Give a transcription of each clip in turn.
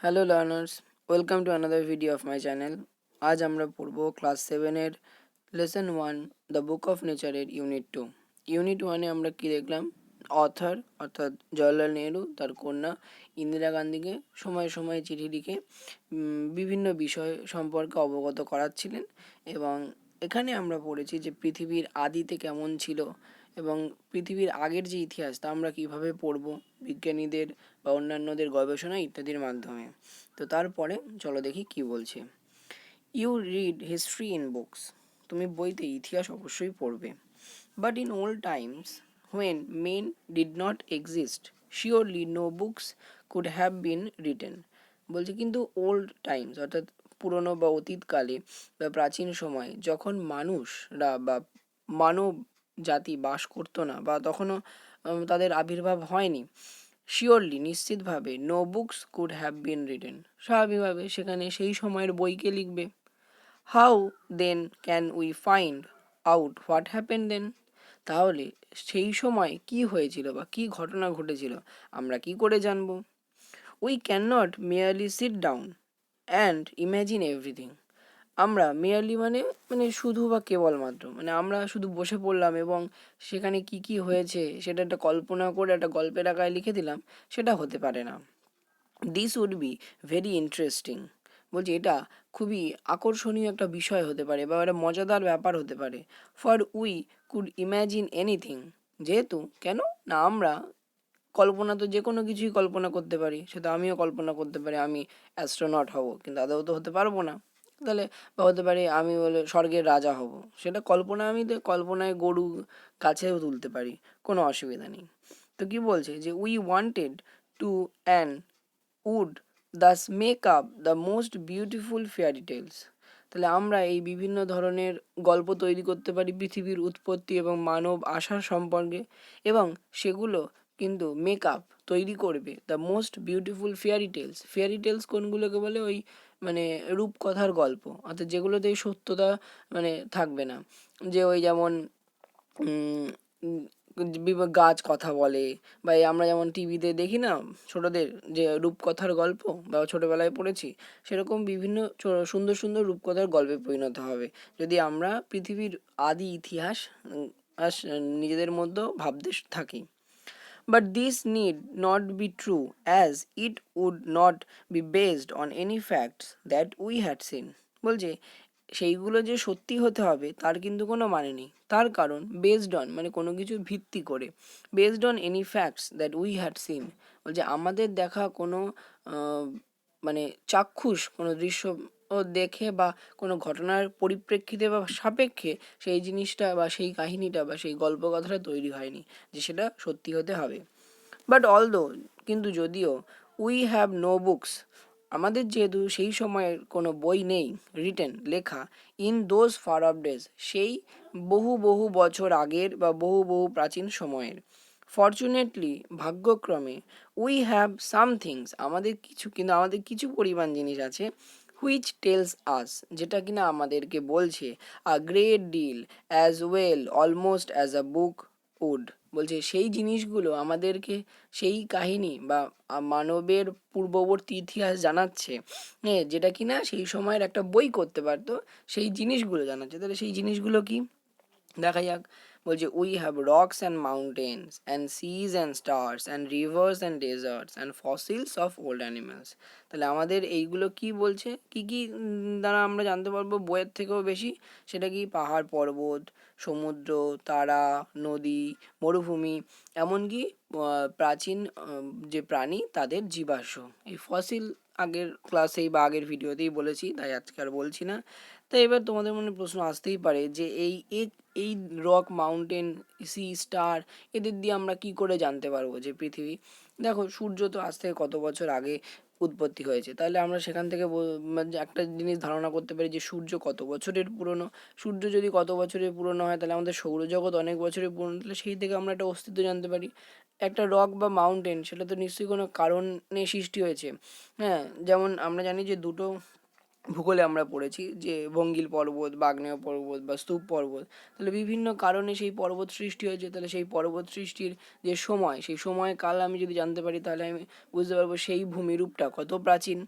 Hello learners, welcome to another video of my channel. আজ আমরা পড়ব ক্লাস 7-এর লেসন 1 দ্য বুক অফ নেচারের ইউনিট 2। ইউনিট 1-এ আমরা কি দেখলাম? অথর অর্থাৎ জওহরলাল নেহরু তার কন্যা ইন্দিরা গান্ধীকে সময়ে সময়ে চিঠি লিখে বিভিন্ন বিষয় সম্পর্কে অবগত করাচ্ছিলেন। এবং এখানে আমরা পড়েছি যে পৃথিবীর আদিতে কেমন ছিল এবং পৃথিবীর আগের যে ইতিহাস তা আমরা কীভাবে পড়ব বিজ্ঞানীদের বা অন্যান্যদের গবেষণা ইত্যাদির মাধ্যমে। তো তারপরে চলো দেখি কি বলছে। You read history in books, তুমি বইতে ইতিহাস অবশ্যই পড়বে। But in old times when men did not exist surely no books could have been written. বলছে কিন্তু ওল্ড টাইমস অর্থাৎ পুরনো বা অতীতকালে বা প্রাচীন সময়ে যখন মানুষরা বা মানব জাতি বাস করতো না বা তখনও তাদের আবির্ভাব হয়নি, শিওরলি নিশ্চিতভাবে no books could have been written, স্বাভাবিকভাবে সেখানে সেই সময়ের বইকে লিখবে। How then can we find out what happen then, তাহলে সেই সময় কি হয়েছিল বা কি ঘটনা ঘটেছিল আমরা কি করে জানব? We can not merely sit down and imagine everything. আমরা মেয়ারলি মানে মানে শুধু বা কেবলমাত্র মানে আমরা শুধু বসে পড়লাম এবং সেখানে কি কি হয়েছে সেটা একটা কল্পনা করে একটা গল্পের আকারে লিখে দিলাম, সেটা হতে পারে না। This would be very interesting, বলছি এটা খুবই আকর্ষণীয় একটা বিষয় হতে পারে বা একটা মজাদার ব্যাপার হতে পারে। For we could imagine anything, যেহেতু কেন না আমরা কল্পনা তো যে কোনো কিছুই কল্পনা করতে পারি, সেটা আমিও কল্পনা করতে পারি আমি অ্যাস্ট্রোনট হব, কিন্তু আদৌ তো হতে পারবো না। তাহলে বা হতে পারে আমি বলে স্বর্গের রাজা হব, সেটা কল্পনা, আমি তো কল্পনায় গরু কাছেও তুলতে পারি, কোনো অসুবিধা নেই। তো কি বলছে যে we wanted to an would thus make up the most beautiful fairy tales, তাহলে আমরা এই বিভিন্ন ধরনের গল্প তৈরি করতে পারি পৃথিবীর উৎপত্তি এবং মানব আসার সম্পর্কে, এবং সেগুলো কিন্তু মেকআপ তৈরি করবে the most beautiful fairy tales কোনগুলোকে বলে? ওই মানে রূপকথার গল্প, অর্থাৎ যেগুলোতে এই সত্যতা মানে থাকবে না। যে ওই যেমন গাছ কথা বলে, বা এই আমরা যেমন টিভিতে দেখি না ছোটদের যে রূপকথার গল্প বা ছোটোবেলায় পড়েছি, সেরকম বিভিন্ন সুন্দর সুন্দর রূপকথার গল্পে পরিণত হবে যদি আমরা পৃথিবীর আদি ইতিহাস নিজেদের মধ্যে ভাবতে থাকি। But this need not be true as it would not be based on any facts that we had seen. বলছে সেইগুলো যে সত্যি হতে হবে তার কিন্তু কোনো মানে নেই, তার কারণ বেসড অন মানে কোনো কিছুর ভিত্তি করে, based on any facts that we had seen, বলছে আমাদের দেখা কোনো মানে চাক্ষুষ কোনো দৃশ্য ও দেখে বা কোনো ঘটনার পরিপ্রেক্ষিতে বা সাপেক্ষে সেই জিনিসটা বা সেই কাহিনীটা বা সেই গল্প কথাটা তৈরি হয়নি যে সেটা সত্যি হতে হবে। বাট অলদো, কিন্তু যদিও, উই হ্যাভ নো বুকস, আমাদের যেহেতু সেই সময়ের কোনো বই নেই রিটেন লেখা, in those far off days সেই বহু বহু বছর আগের বা বহু বহু প্রাচীন সময়ের, ফর্চুনেটলি ভাগ্যক্রমে, উই হ্যাভ সাম থিংস আমাদের কিছু, কিন্তু আমাদের কিছু পরিমাণ জিনিস আছে, হুইচ টেলস আস যেটা কিনা আমাদেরকে বলছে, a great deal as well almost as a book would, বলছে সেই জিনিসগুলো আমাদেরকে সেই কাহিনী বা মানবের পূর্ববর্তী ইতিহাস জানাচ্ছে, হ্যাঁ, যেটা কিনা সেই সময়ের একটা বই করতে পারতো, সেই জিনিসগুলো জানাচ্ছে। তাহলে সেই জিনিসগুলো কি দেখা যাক। বলছে we have rocks and mountains and seas and stars and rivers and deserts and fossils of old animals. তাহলে আমাদের এইগুলো কি বলছে, কি কি দ্বারা আমরা জানতে পারবো বইয়ের থেকেও বেশি, সেটা কি পাহাড় পর্বত, সমুদ্র, তারা, নদী, মরুভূমি, এমনকি প্রাচীন যে প্রাণী তাদের জীবাশ্ম। এই ফসিল আগের ক্লাসেই বা আগের ভিডিওতেই বলেছি, তাই আজকে আর বলছি না। তাই এবার তোমাদের মনে প্রশ্ন আসতেই পারে যে এই রক, মাউন্টেন, সি, স্টার, এদের দিয়ে আমরা কি করে জানতে পারবো যে পৃথিবী? দেখো, সূর্য তো আজ থেকে কত বছর আগে উৎপত্তি হয়েছে, তাহলে আমরা সেখান থেকে মানে একটা জিনিস ধারণা করতে পারি যে সূর্য কত বছরের পুরনো। সূর্য যদি কত বছরের পুরনো হয় তাহলে আমাদের সৌরজগৎ অনেক বছরের পুরনো, তাহলে সেই থেকে আমরা একটা অস্তিত্ব জানতে পারি। একটা রক বা মাউন্টেন সেটা তো নিশ্চয়ই কোনো কারণে সৃষ্টি হয়েছে। হ্যাঁ, যেমন আমরা জানি যে দুটো ভূগোলে আমরা পড়েছি যে ভঙ্গিল পর্বত বা আগ্নেয় পর্বত বা স্তূপ পর্বত, তাহলে বিভিন্ন কারণে সেই পর্বত সৃষ্টি হয়েছে। তাহলে সেই পর্বত সৃষ্টির যে সময়, সেই সময়কাল আমি যদি জানতে পারি তাহলে আমি বুঝতে পারবো সেই ভূমিরূপটা কত প্রাচীন।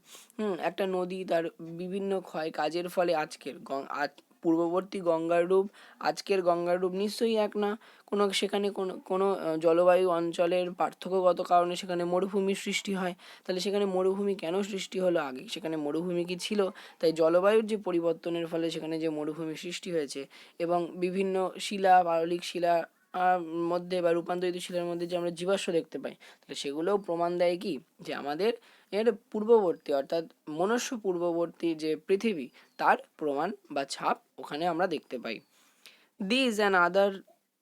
একটা নদী তার বিভিন্ন ক্ষয় কাজের ফলে আজকের পূর্ববর্তী গঙ্গার রূপ আজকের গঙ্গার রূপ নিশ্চয়ই এক না। সেখানে কোনো জলবায়ু অঞ্চলের পার্থক্যগত কারণে সেখানে মরুভূমির সৃষ্টি হয়। তাহলে সেখানে মরুভূমি কেন সৃষ্টি হলো, আগে সেখানে মরুভূমি কি ছিল? তাই জলবায়ুর যে পরিবর্তনের ফলে সেখানে যে মরুভূমি সৃষ্টি হয়েছে এবং বিভিন্ন শিলা, পাললিক শিলা মধ্যে বা রূপান্তরিত শিলার মধ্যে যে আমরা জীবাশ্ম দেখতে পাই, তাহলে সেগুলোও প্রমাণ দেয় কি যে আমাদের এর পূর্ববর্তী অর্থাৎ মনুষ্য পূর্ববর্তী যে পৃথিবী তার প্রমাণ বা ছাপ ওখানে আমরা দেখতে পাই। These and other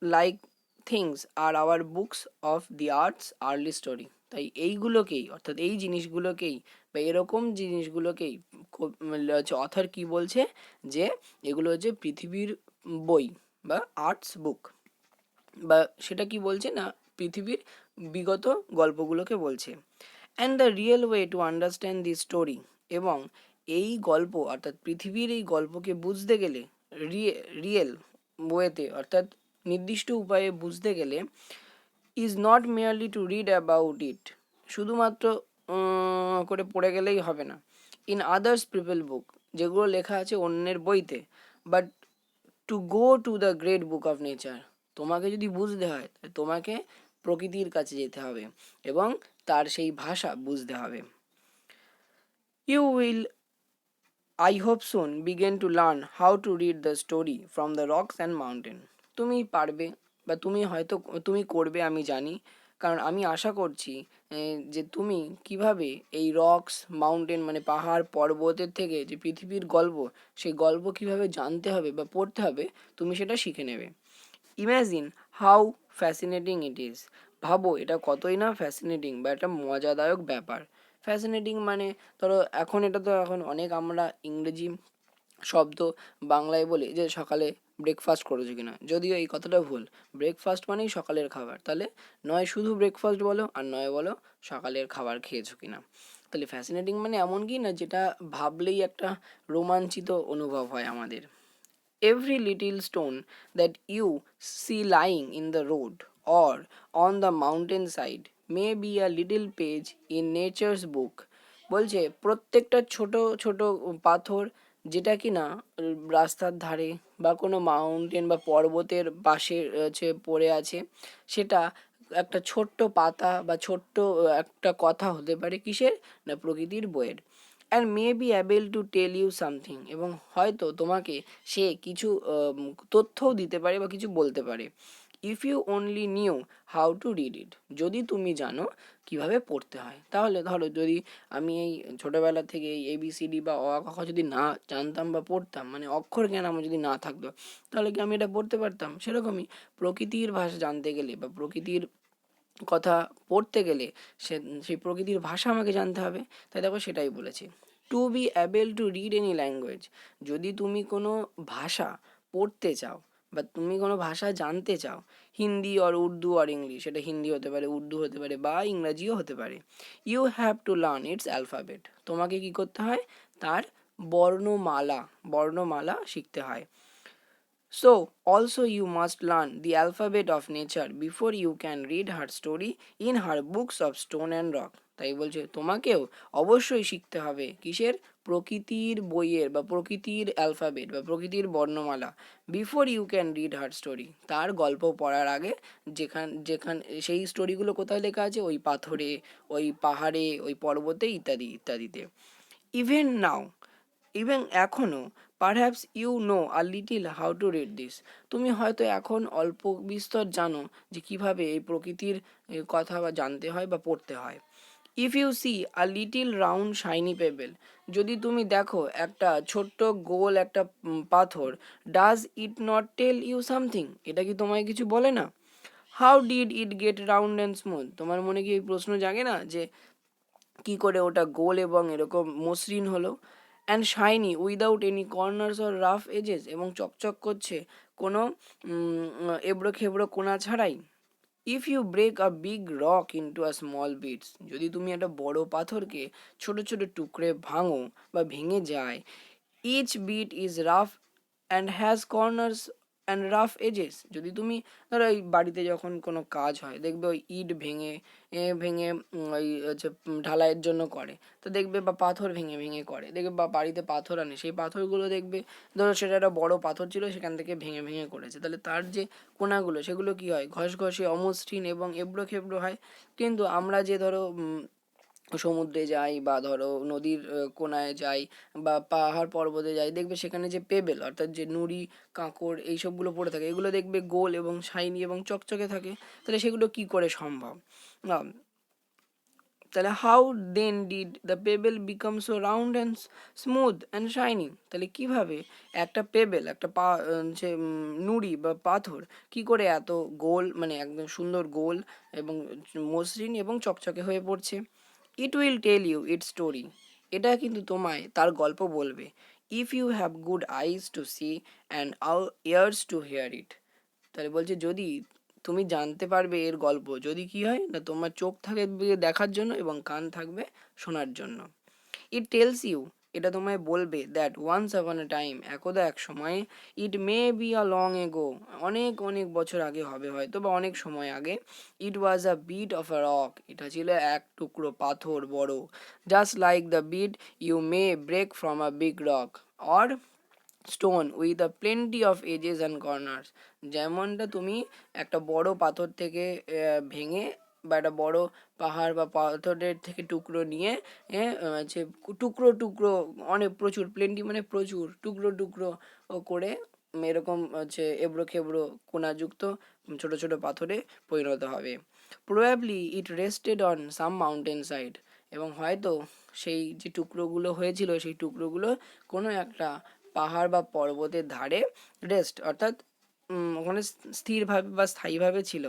like things are our books of the arts early story. তাই এইগুলোকেই অর্থাৎ এই জিনিসগুলোকেই বা এরকম জিনিসগুলোকেই অথর কি বলছে যে এগুলো হচ্ছে পৃথিবীর বই বা আর্টস বুক, বা সেটা কি বলছে না পৃথিবীর বিগত গল্পগুলোকে বলছে। And the real way to understand the story, এবং এই গল্প অর্থাৎ পৃথিবীর এই গল্পকে বুঝতে গেলে রিয়েল ওয়েতে অর্থাৎ নির্দিষ্ট উপায়ে বুঝতে গেলে is not merely to read about it, শুধুমাত্র করে পড়ে গেলেই হবে না, ইন আদার্স পিপল বুক, যেগুলো লেখা আছে অন্যের বইতে, but to go to the great book of nature, তোমাকে যদি বুঝতে হয় তোমাকে প্রকৃতির কাছে যেতে হবে এবং তার সেই ভাষা বুঝতে হবে। You will I hope soon begin to learn how to read the story from the rocks and mountain, তুমি পারবে বা তুমি করবে আমি জানি, কারণ আমি আশা করছি যে তুমি কিভাবে এই রকস মাউন্টেন মানে পাহাড় পর্বতের থেকে যে পৃথিবীর গল্প, সেই গল্প কিভাবে জানতে হবে বা পড়তে হবে তুমি সেটা শিখে নেবে। Imagine how fascinating it is, ভাবো এটা কতই না ফ্যাসিনেটিং বা একটা মজাদায়ক ব্যাপার। ফ্যাসিনেটিং মানে ধরো এখন অনেক আমরা ইংরেজি শব্দ বাংলায় বলি যে সকালে ব্রেকফাস্ট করেছো কিনা, যদিও এই কথাটা ভুল। ব্রেকফাস্ট মানেই সকালের খাবার, তাহলে নয় শুধু ব্রেকফাস্ট বলো আর নয় বলো সকালের খাবার খেয়েছো কিনা। তাহলে ফ্যাসিনেটিং মানে এমন কি না যেটা ভাবলেই একটা রোমাঞ্চিত অনুভব হয় আমাদের। Every little stone that you see lying in the road or on the mountainside may be a little page in nature's book. বলছে প্রত্যেকটা ছোট ছোট পাথর যেটা কি না রাস্তার ধারে বা কোনো মাউন্টেন বা পর্বতের পাশে পড়ে আছে, সেটা একটা ছোট্ট পাতা বা ছোট্ট একটা কথা হতে পারে কিসের না প্রকৃতির বইয়ের। And may be able to tell you something, এবং হয়তো তোমাকে সে কিছু তথ্যও দিতে পারে বা কিছু বলতে পারে। If you only knew how to read it, যদি তুমি জানো কিভাবে পড়তে হয়। তাহলে ধরো যদি আমি এই ছোটোবেলা থেকে এই ABCD বা অ আ ক খ যদি না জানতাম বা পড়তাম, মানে অক্ষর জ্ঞান আমার যদি না থাকতো, তাহলে কি আমি এটা পড়তে পারতাম? সেরকমই প্রকৃতির ভাষা জানতে গেলে বা প্রকৃতির কথা পড়তে গেলে সেই প্রকৃতির ভাষা আমাকে জানতে হবে। তাই দেখো সেটাই বলেছি, to be able to read any language, যদি তুমি কোনো ভাষা পড়তে চাও বা তুমি কোনো ভাষা জানতে চাও, Hindi or Urdu or English, সেটা হিন্দি হতে পারে, উর্দু হতে পারে বা ইংরাজিও হতে পারে, you have to learn its alphabet, তোমাকে কি করতে হয় তার বর্ণমালা শিখতে হয়। So, also you must learn the alphabet of nature before you can read her story in her books of stone and rock. তাই বলছে তোমাকেও অবশ্যই শিখতে হবে কিসের প্রকৃতির বইয়ের বা প্রকৃতির অ্যালফাবেট বা প্রকৃতির বর্ণমালা, before you can read her story, তার গল্প পড়ার আগে। যেখান যেখান সেই স্টোরিগুলো কোথায় লেখা আছে, ওই পাথরে, ওই পাহাড়ে, ওই পর্বতে ইত্যাদি ইত্যাদিতে। ইভেন নাও, ইভেন এখনও, perhaps you know a little how to read this, তুমি হয়তো এখন অল্প বিস্তর জানো যে কিভাবে এই প্রকৃতির কথা বা জানতে হয় বা পড়তে হয়। If you see a little round shiny pebble, যদি তুমি দেখো একটা ছোট্ট গোল একটা পাথর, does it not tell you something, এটা কি তোমায় কিছু বলে না? How did it get round and smooth, তোমার মনে কি এই প্রশ্ন জাগে না যে কি করে ওটা গোল এবং এরকম মসৃণ হলো? And shiny without any corners or rough edges, এবং চকচক করছে কোনো এবড়ো খেবড়ো কোনা ছাড়াই। If you break a big rock into a small bits, যদি তুমি একটা বড় পাথরকে ছোট ছোট টুকরে ভাঙো বা ভেঙে যায়, each bit is rough and has corners and rough edges, যদি তুমি ধরো ওই বাড়িতে যখন কোনো কাজ হয় দেখবে ওই ইট ভেঙে ভেঙে ওই হচ্ছে ঢালাইয়ের জন্য করে, তো দেখবে বা পাথর ভেঙে ভেঙে করে দেখবে, বা বাড়িতে পাথর আনে সেই পাথরগুলো দেখবে ধরো সেটা একটা বড় পাথর ছিল সেখান থেকে ভেঙে ভেঙে করেছে, তাহলে তার যে কোনাগুলো সেগুলো কি হয়, ঘষঘষে অমসৃণ এবং এবড়ো খেবড়ো হয়। কিন্তু আমরা যে ধরো সমুদ্রে যাই বা ধরো নদীর কোনায় যাই বা পাহাড় পর্বতে যাই, দেখবে সেখানে যে পেবেল অর্থাৎ যে নুড়ি কাঁকড় এইসবগুলো পড়ে থাকে, এগুলো দেখবে গোল এবং শাইনি এবং চকচকে থাকে, তাহলে সেগুলো কি করে সম্ভব? না, তাহলে how then did the pebble become so round and smooth and shiny, তাহলে কিভাবে একটা পেবেল একটা যে নুড়ি বা পাথর কি করে এত গোল মানে একদম সুন্দর গোল এবং মসৃণ এবং চকচকে হয়ে পড়ছে? It will tell you it story, এটা কিন্তু তোমায় তার গল্প বলবে। If you have good eyes to see and ears to hear it, তাহলে বলছে যদি তুমি জানতে পারবে এর গল্প, যদি কি হয় না তোমার চোখ থাকবে দেখার জন্য এবং কান থাকবে শোনার জন্য। ইট টেলস ইউ, এটা তোমায় বলবে that once upon A time, একদা এক সময়ে, ইট may be a long ago, অনেক অনেক বছর আগে হবে হয়তো বা অনেক সময় আগে, it was a bit of a rock, এটা ছিল এক টুকরো পাথর বড়, just like the bit you may break from a big rock or stone with a plenty of edges and corners, যেমনটা তুমি একটা বড় পাথর থেকে ভেঙে বা একটা বড় পাহাড় বা পাথরের থেকে টুকরো নিয়ে হচ্ছে টুকরো টুকরো অনেক প্রচুর, প্লেন্টি মানে প্রচুর টুকরো টুকরো করে এরকম হচ্ছে এবড়ো খেবড়ো কোনাযুক্ত ছোট ছোট পাথরে পরিণত হবে। Probably it rested on some mountain side, এবং হয়তো সেই যে টুকরোগুলো হয়েছিল সেই টুকরোগুলো কোনো একটা পাহাড় বা পর্বতের ধারে রেস্ট অর্থাৎ ওখানে স্থিরভাবে বা স্থায়ীভাবে ছিল।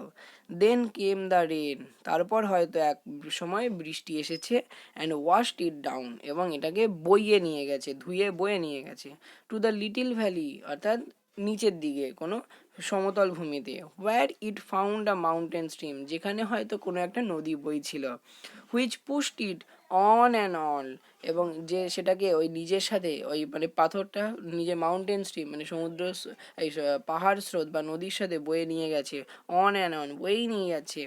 দেন কেম দ্য রেন, তারপর হয়তো এক সময় বৃষ্টি এসেছে, অ্যান্ড ওয়াশড ইট ডাউন, এবং এটাকে বইয়ে নিয়ে গেছে, ধুয়ে বয়ে নিয়ে গেছে, টু দ্য লিটিল ভ্যালি, অর্থাৎ নিচের দিকে কোনো সমতল ভূমিতে, where it found a mountain stream, যেখানে হয়তো কোনো একটা নদী বইছিল, which pushed it on and on, এবং যে সেটাকে ওই নিজের সাথে ওই মানে পাথরটা নিজের মাউন্টেন স্ট্রিম মানে সমুদ্র এই পাহাড় স্রোত বা নদীর সাথে বয়ে নিয়ে গেছে, অন অ্যান্ড অন বয়েই নিয়ে যাচ্ছে,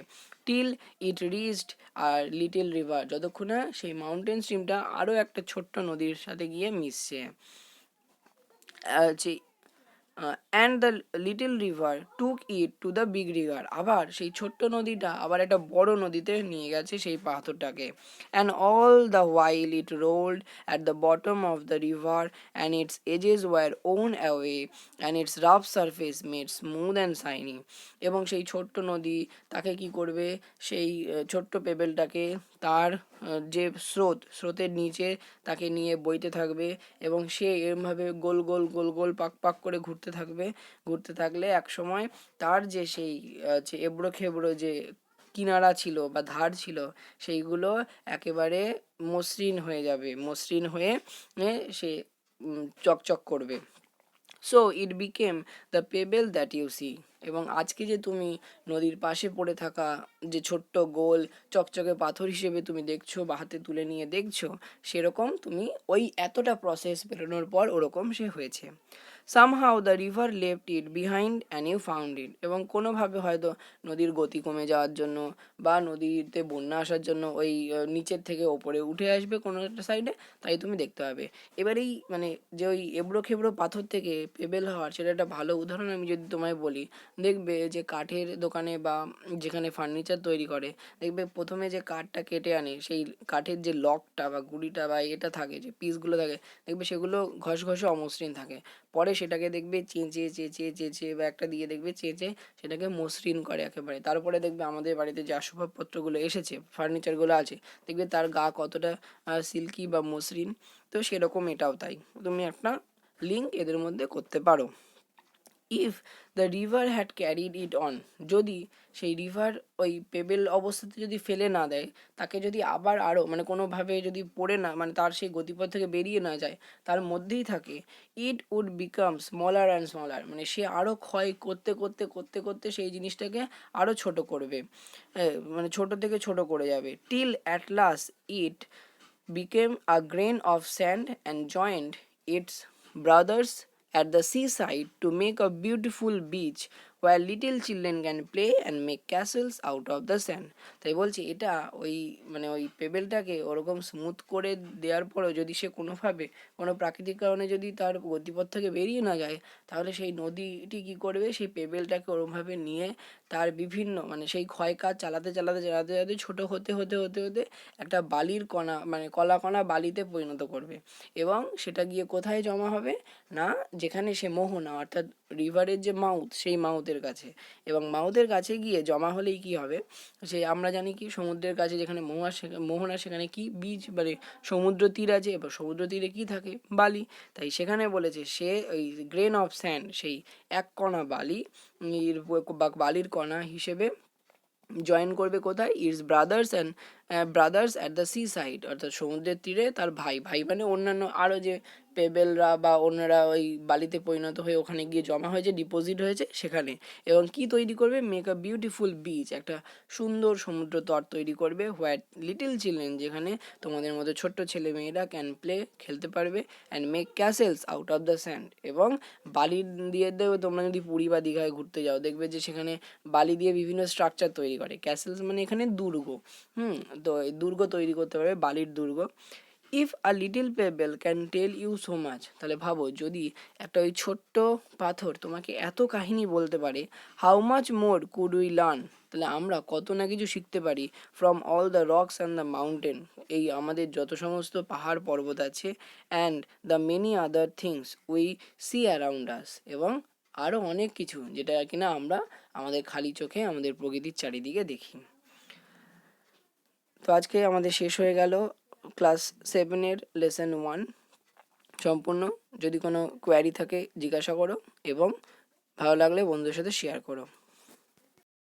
till it reached a little river, যতক্ষণ না সেই মাউন্টেন স্ট্রিমটা আরও একটা ছোট্ট নদীর সাথে গিয়ে মিশছে। যে and the little river took it to the big river, আবার সেই ছোট্ট নদীটা আবার একটা বড় নদীতে নিয়ে গেছে সেই পাথরটাকে, and all the while it rolled at the bottom of the river and its edges were worn away and its rough surface made smooth and shiny, এবং সেই ছোট্ট নদী তাকে কি করবে, সেই ছোট্ট পেবেলটাকে তার যে স্রোতের নিচে তাকে নিয়ে বইতে থাকবে, এবং সে এরমভাবে গোল গোল গোল গোল পাক পাক করে ঘুরতে থাকবে, ঘুরতে থাকলে এক সময় তার যে সেই যে এবড়ো খেবড়ো যে কিনারা ছিল বা ধার ছিল সেইগুলো একেবারে মসৃণ হয়ে যাবে, মসৃণ হয়ে সে চকচক করবে। So it became the pebble that you see, এবং আজকে যে তুমি নদীর পাশে পড়ে থাকা যে ছোট্ট গোল চকচকে পাথর হিসেবে তুমি দেখছো বা হাতে তুলে নিয়ে দেখছো, সেরকম তুমি ওই এতটা প্রসেস বেরোনোর পর ওরকম সে হয়েছে। Somehow the river left it behind and you found it, এবং কোনোভাবে হয়তো নদীর গতি কমে যাওয়ার জন্য বা নদীতে বন্যা আসার জন্য ওই নিচের থেকে ওপরে উঠে আসবে কোনো একটা সাইডে, তাই তুমি দেখতে পাবে। এবারেই মানে যে ওই এবড়ো খেবড়ো পাথর থেকে পেবেল হওয়ার সেটা একটা ভালো উদাহরণ আমি যদি তোমায় বলি, দেখবে যে কাঠের দোকানে বা যেখানে ফার্নিচার তৈরি করে, দেখবে প্রথমে যে কাঠটা কেটে আনে সেই কাঠের যে লকটা বা গুঁড়িটা বা এটা থাকে যে পিসগুলো থাকে, দেখবে সেগুলো ঘষঘষে অমসৃণ থাকে, পরে সেটাকে দেখবে চেঁচে চেঁচে চেঁচে বা একটা দিয়ে দেখবে চেঁচে সেটাকে মসৃণ করে একেবারে, তারপরে দেখবে আমাদের বাড়িতে যে আসবাবপত্রগুলো এসেছে ফার্নিচারগুলো আছে, দেখবে তার গা কতটা সিল্কি বা মসৃণ। তো সেরকম এটাও তাই, তুমি একটা লিঙ্ক এদের মধ্যে করতে পারো। If the river had carried it on, যদি সেই রিভার ওই পেবেল অবস্থাতে যদি ফেলে না দেয়, তাকে যদি আবার আরও মানে কোনোভাবে যদি পড়ে না মানে তার সেই গতিপথ থেকে বেরিয়ে না যায়, তার মধ্যেই থাকে, it would become smaller and smaller, মানে সে আরও ক্ষয় করতে করতে করতে করতে সেই জিনিসটাকে আরও ছোট করবে, মানে ছোট থেকে ছোট করে যাবে, till at last it became a grain of sand and joined its brothers at the seaside to make a beautiful beach where little children can play and make castles out of the sand. তাই বলছি এটা ওই মানে ওই পেবেলটাকে ওরকম smooth করে দেওয়ার পরেও যদি সে কোনোভাবে কোনো প্রাকৃতিক কারণে যদি তার গতিপথ থেকে বেরিয়ে না যায়, তাহলে সেই নদীটি কী করবে, সেই পেবেলটাকে ওরমভাবে নিয়ে তার বিভিন্ন মানে সেই ক্ষয়কাজ চালাতে চালাতে চালাতে চালাতে ছোটো হতে হতে হতে হতে একটা বালির কণা মানে কলা কণা বালিতে পরিণত করবে, এবং সেটা গিয়ে কোথায় জমা হবে না, যেখানে সে মোহনা অর্থাৎ রিভারের যে মাউথ সেই মাউথের কাছে, এবং মাউথের কাছে গিয়ে জমা হলেই কি হবে, সে আমরা জানি কি সমুদ্রের কাছে যেখানে মোহনা সেখানে কি বীজ মানে সমুদ্র তীর আছে, এবার সমুদ্র তীরে কি থাকে, বালি, তাই সেখানে বলেছে সে ওই গ্রেন অফ স্যান্ড সেই এক কণা বালি বা বালির কণা হিসেবে জয়েন করবে কোথায়, it's brothers at the sea side, অর্থাৎ সমুদ্রের তীরে তার ভাই, ভাই মানে অন্যান্য আরও যে পেবেলরা বা অন্যরা ওই বালিতে পরিণত হয়ে ওখানে গিয়ে জমা হয়েছে, ডিপোজিট হয়েছে সেখানে, এবং কি তৈরি করবে, মেক আ বিউটিফুল বিচ, একটা সুন্দর সমুদ্র তট তৈরি করবে, হোয়ার লিটল চিলড্রেন, যেখানে তোমাদের মতো ছোট্ট ছেলে মেয়েরা ক্যান প্লে খেলতে পারবে, and make castles out of the sand, এবং বালি দিয়ে দেবে, তোমরা যদি পুরী বা দীঘায় ঘুরতে যাও দেখবে যে সেখানে বালি দিয়ে বিভিন্ন স্ট্রাকচার তৈরি করে, ক্যাসেলস মানে এখানে দুর্গ, তো এই দুর্গ তৈরি করতে পারবে, বালির দুর্গ। If a little pebble can tell you so much, তাহলে ভাবো যদি একটা ওই ছোট্ট পাথর তোমাকে এত কাহিনী বলতে পারে, how much more could we learn, তাহলে আমরা কত না কিছু শিখতে পারি, from all the rocks and the mountain, এই আমাদের যত সমস্ত পাহাড় পর্বত আছে, and the many other things we see around us, এবং আরও অনেক কিছু যেটা কিনা আমরা আমাদের খালি চোখে আমাদের প্রকৃতির চারিদিকে দেখি। তো আজকে আমাদের শেষ হয়ে গেল ক্লাস 7-এর লেসন 1 সম্পূর্ণ। যদি কোনো কোয়ারি থাকে জিজ্ঞাসা করো, এবং ভালো লাগলে বন্ধুদের সাথে শেয়ার করো।